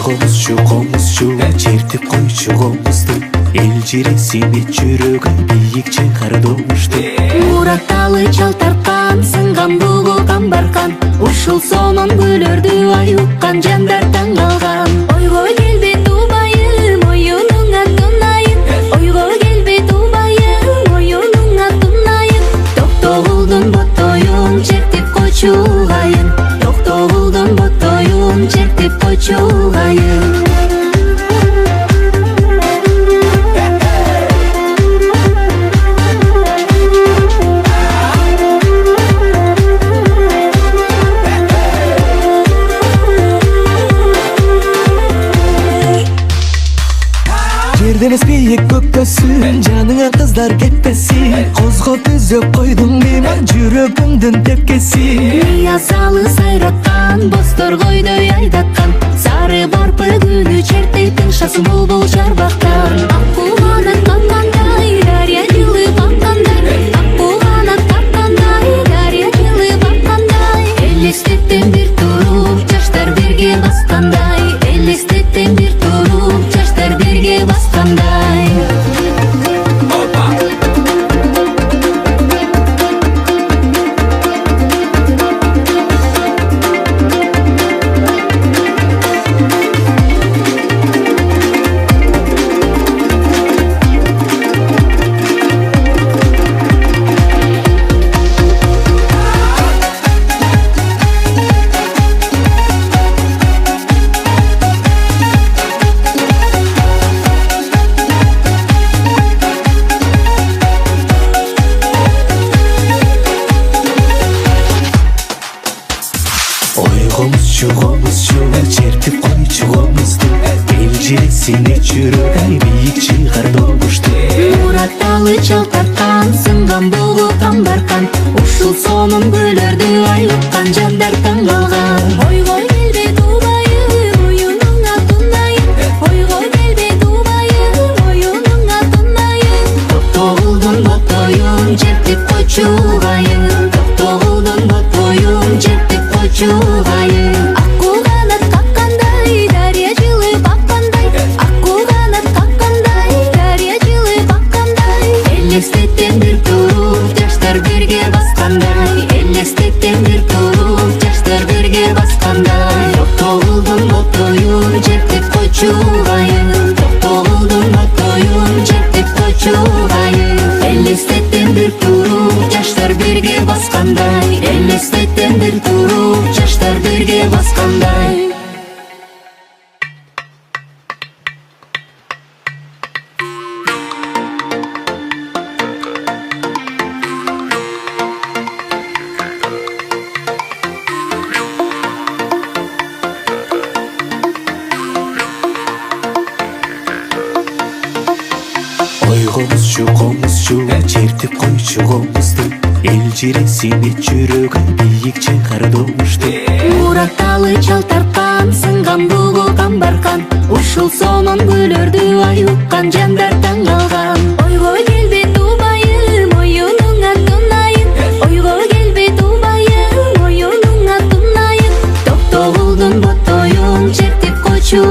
Komşu çertip koyçu olmuştu. El jiresine жүрөгү бийикче кардолмушту. Муратталы чал тарткан, сынган бугу камбаркан. Ушул сонун гүлөрдү ай уккан жандар таң калган. Ойго келбей тубайым, оюнуңа тунайын. Ойго келбей тубайым, оюнуңа тунайын. Токтогулдун боттоюн чертип койчу айын. Токтогулдун боттоюн чертип койчу айын. Жерден биік көккөсүн, жаныңа кыздар кетпесин. Козгоп үзөп койдуң мейман, жүрөгүңдүн тепкесин. Миязалы сайраткан, бостор койдой айдаткан. Сары барпы гүлү чертиптин шасын булбул жарбактан. Аккуланат каккандай, дарья жылып аккандай. Аккуланат каккандай, дарья жылып аккандай. Элестеттен бир туруп, жаштар бирге баскандай. Элестеттен бир туруп, жаштар бирге баскандай. Komşu çertip koyçu olmuştu. El jiresine жүрөгү ай бийикче кардолмушту. Муратталы чал тарткан, сынган бугу камбаркан. Ушул сонун гүлөрдү ай уккан жандар таң калган. Ойго келбей тубайым, оюнуңа тунайын. Ойго келбей тубайым, оюнуңа тунайын. Токтогулдун боттоюн чертип койчу айын. Токтогулдун боттоюн чертип койчу айын. Аккуланат каккандай, дарья жылып аккандай. Аккуланат каккандай, дарья жылып аккандай. Элестеттен бир туруп, жаштар бирге баскандай. Элестеттен бир туруп, жаштар бирге баскандай. Токтогулдун боттоюн чертип койчу айын. Токтогулдун боттоюн чертип койчу айын. Элестеттен бир туруп, жаштар бирге баскандай. Элестеттен бир туруп, жаштар бирге баскандай. Komşu çertip koyçu olmuştu. El jiresine жүрөгү ай бийикче кардолмушту. Муратталы чал тарткан, сынган бугу камбаркан. Ушул сонун гүлөрдү ай уккан жандар таң калган. Ойго келбей тубайым, оюнуңа тунайын. Ойго келбей тубайым, оюнуңа тунайын. Токтогулдун боттоюн чертип койчу